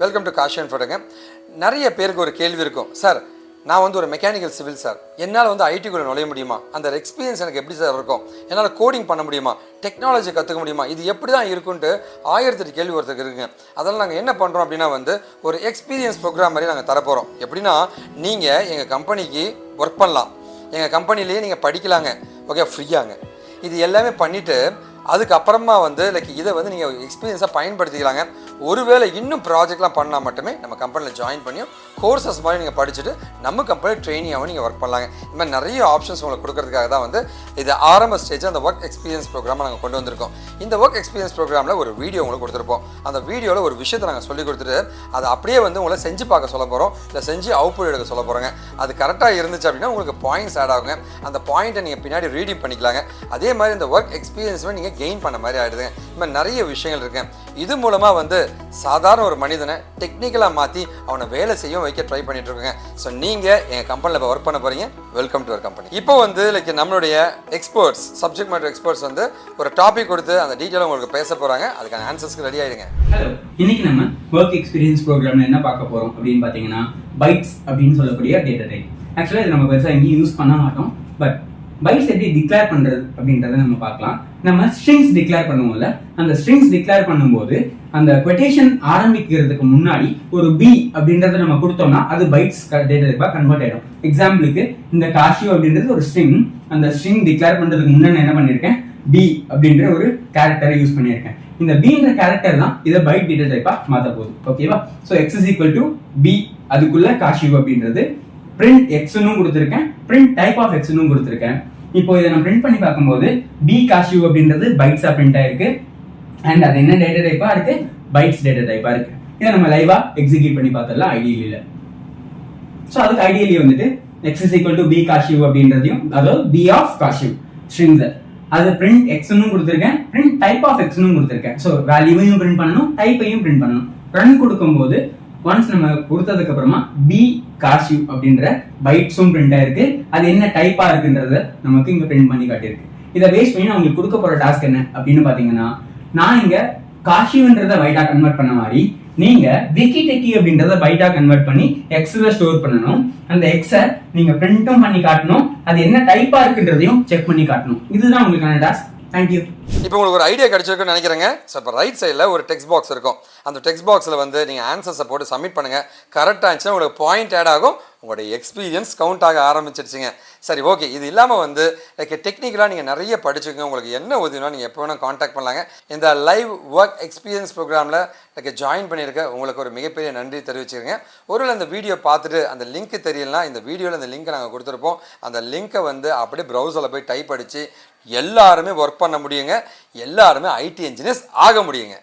Welcome to Kashi and ஃபோட்டோங்க. நிறைய பேருக்கு ஒரு கேள்வி இருக்கும், சார் நான் வந்து ஒரு மெக்கானிக்கல் சிவில் சார், என்னால் வந்து ஐடிக்குள்ளே நுழைய முடியுமா, அந்த எக்ஸ்பீரியன்ஸ் எனக்கு எப்படி சார் இருக்கும், என்னால் கோடிங் பண்ண முடியுமா, டெக்னாலஜி கற்றுக்க முடியுமா, இது எப்படி தான் இருக்குன்ட்டு 1008 கேள்வி ஒருத்தருக்கு இருக்குங்க. அதெல்லாம் நாங்கள் என்ன பண்ணுறோம் அப்படின்னா வந்து ஒரு எக்ஸ்பீரியன்ஸ் ப்ரோக்ராம் மாதிரி நாங்கள் தரப்போகிறோம். எப்படின்னா நீங்கள் எங்கள் கம்பெனிக்கு ஒர்க் பண்ணலாம், எங்கள் கம்பெனிலேயே நீங்கள் படிக்கலாங்க, ஓகே, ஃப்ரீயாங்க. இது எல்லாமே பண்ணிவிட்டு அதுக்கப்புறமா வந்து இதை வந்து நீங்கள் எக்ஸ்பீரியன்ஸாக பயன்படுத்திக்கலாங்க. ஒருவேளை இன்னும் ப்ராஜெக்ட்லாம் பண்ணால் மட்டுமே நம்ம கம்பெனியில் ஜாயின் பண்ணியும் கோர்சஸ் மாதிரி நீங்கள் படிச்சுட்டு நம்ம கம்பெனியில் ட்ரெயினியாகவும் நீங்கள் ஒர்க் பண்ணலாங்க. இந்த மாதிரி நிறைய ஆப்ஷன்ஸ் உங்களுக்கு கொடுக்கறதுக்காக தான் வந்து இது ஆரம்ப ஸ்டேஜ் அந்த ஒர்க் எக்ஸ்பீரியன்ஸ் ப்ரோக்ராமை நாங்கள் கொண்டு வந்திருக்கோம். இந்த ஒர்க் எக்ஸ்பீரியன்ஸ் ப்ரோக்ராமில் ஒரு வீடியோ உங்களுக்கு கொடுத்துருப்போம். அந்த வீடியோவில் ஒரு விஷயத்தை நாங்கள் சொல்லி கொடுத்துட்டு அதை அப்படியே வந்து உங்களை செஞ்சு பார்க்க சொல்ல போகிறோம், இல்லை செஞ்சு அவுட்புட் எடுக்க சொல்ல போகிறோங்க. அது கரெக்டாக இருந்துச்சு அப்படின்னா உங்களுக்கு பாயிண்ட்ஸ் ஆட் ஆகுங்க. அந்த பாயிண்ட்டை நீங்கள் பின்னாடி ரீடிங் பண்ணிக்கலாங்க. அதே மாதிரி இந்த ஒர்க் எக்ஸ்பீரியன்ஸுமே நீங்கள் கெயின் பண்ண மாதிரி ஆகிடுதுங்க. இந்த மாதிரி நிறைய விஷயங்கள் இருக்குங்க. இது மூலமாக வந்து சாதாரண ஒரு மனிதனை டெக்னிக்கலாக மாற்றி அவனை வேலை செய்ய வைக்க ட்ரை பண்ணிட்டு இருக்கோங்க. ஸோ நீங்கள் எங்கள் கம்பெனியில் இப்போ ஒர்க் பண்ண போகிறீங்க, வெல்கம் டு அவர் கம்பெனி. இப்போ வந்து நம்மளுடைய எக்ஸ்பர்ட்ஸ், சப்ஜெக்ட் மேட்டர் எக்ஸ்பர்ட்ஸ் வந்து ஒரு டாபிக் கொடுத்து அந்த டீட்டெயிலாக உங்களுக்கு பேச போகிறாங்க. அதுக்கான ஆன்சர்ஸ்க்கு ரெடி ஆகிடுங்க. ஹலோ, இன்னைக்கு நம்ம ஒர்க் எக்ஸ்பீரியன்ஸ் ப்ரோக்ராம்ல என்ன பார்க்க போகிறோம் அப்படின்னு பார்த்தீங்கன்னா பைட்ஸ் அப்படின்னு சொல்லக்கூடிய டேட்டா டைப். ஆக்சுவலாக இது நம்ம பெருசாக எங்கேயும் யூஸ் பண்ண மாட்டோம். பட் பைட்ஸ் எப்படி டிக்ளேர் பண்றது அப்படின்றத நம்ம பார்க்கலாம். நம்ம ஸ்ட்ரிங்ஸ் டிக்ளேர் பண்ணுவோம்ல, அந்த ஸ்ட்ரிங்ஸ் டிக்ளேர் பண்ணும்போது அந்த கொட்டேஷன் ஆரம்பிக்கிறதுக்கு முன்னாடி ஒரு பி அப்படின்றத நம்ம கொடுத்தோம்னா அது பைட்ஸ் டேட்டா டைப்பா கன்வெர்ட் ஆயிடும். எக்ஸாம்பிளுக்கு இந்த காஷியோ அப்படின்றது ஒரு ஸ்ட்ரிங். அந்த ஸ்ட்ரிங் டிக்ளேர் பண்றதுக்கு முன்னாடி என்ன பண்ணிருக்கேன், பி அப்படின்ற ஒரு கேரக்டரை யூஸ் பண்ணியிருக்கேன். இந்த பின்ற கேரக்டர் தான் இதை பைட் டேட்டா டைப்பா மாத்த போகுது. ஓகேவா? So X is equal to B, அதுக்குள்ள காஷியோ அப்படின்றது print x-னும் கொடுத்திருக்கேன், print type of x-னும் கொடுத்திருக்கேன். இப்போ இதை நான் print பண்ணி பார்க்கும்போது b cashew அப்படின்றது bytes-ஆ print ஆயிருக்கு. and அது என்ன டேட்டா டைப்பா இருக்கு, bytes டேட்டா டைப்பா இருக்கு. இதை நம்ம லைவா எக்ஸிக்யூட் பண்ணி பார்த்தலாம் ஐடியலில. சோ அதுக்கு ஐடியலி வந்துட்டு x is equal to b cashew அப்படின்றதையும், அதாவது b of cashew strings அது print x-னும் கொடுத்திருக்கேன், print type of x-னும் கொடுத்திருக்கேன். சோ வேல்யூவையும் print பண்ணனும், டைப்பையும் print பண்ணனும். ரன் கொடுக்கும்போது ஒன்ஸ் நம்ம கொடுத்ததுக்கு அப்புறமா பி காஷியூ அப்படின்ற பைட்ஸும் பிரிண்ட் ஆயிருக்கு. அது என்ன டைப்பா இருக்குன்றத நமக்கு இங்க பிரிண்ட் பண்ணி காட்டியிருக்கு. இதை பேஸ் பண்ணி நான் உங்களுக்கு கொடுக்க போற டாஸ்க் என்ன அப்படின்னு பாத்தீங்கன்னா, நான் இங்க காஷியூன்றத பைட்டா கன்வெர்ட் பண்ண மாதிரி நீங்க விக்கி டெக்கி அப்படின்றத பைட்டா கன்வெர்ட் பண்ணி எக்ஸ்ல ஸ்டோர் பண்ணணும். அந்த எக்ஸை நீங்க பிரிண்டும் பண்ணி காட்டணும், அது என்ன டைப்பா இருக்குன்றதையும் செக் பண்ணி காட்டணும். இதுதான் உங்களுக்கான டாஸ்க். தேங்க்யூ. இப்போ உங்களுக்கு ஒரு ஐடியா கிடைச்சிருக்குன்னு நினைக்கிறேங்க. ஸோ இப்போ ரைட் சைடில் ஒரு டெக்ஸ்ட் பாக்ஸ் இருக்கும். அந்த டெக்ஸ்ட் பாக்ஸில் வந்து நீங்கள் ஆன்சர்ஸை போட்டு சப்மிட் பண்ணுங்கள். கரெக்டாக இருந்துச்சுன்னா உங்களுக்கு பாயிண்ட் ஆட் ஆகும், உங்களுடைய எக்ஸ்பீரியன்ஸ் கவுண்ட் ஆக ஆரம்பிச்சிருச்சுங்க. சரி, ஓகே. இது இல்லாமல் வந்து டெக்னிக்கலாக நீங்கள் நிறைய படிச்சுக்கோங்க. உங்களுக்கு என்ன உதவினா நீங்கள் எப்போ வேணால் காண்டாக்ட் பண்ணலாங்க. இந்த லைவ் ஒர்க் எக்ஸ்பீரியன்ஸ் ப்ரோக்ராமில் ஜாயின் பண்ணியிருக்க உங்களுக்கு ஒரு மிகப்பெரிய நன்றி தெரிவிச்சுருங்க. ஒருவேளை அந்த வீடியோ பார்த்துட்டு அந்த லிங்க் தெரியலனா இந்த வீடியோவில் அந்த லிங்க்கை நாங்கள் கொடுத்துருப்போம். அந்த லிங்க்கை வந்து அப்படியே ப்ரௌசரில் போய் டைப் அடித்து எல்லாருமே ஒர்க் பண்ண முடியுங்க. எல்லாருமே ஐடி இன்ஜினியர்ஸ் ஆக முடியுங்க.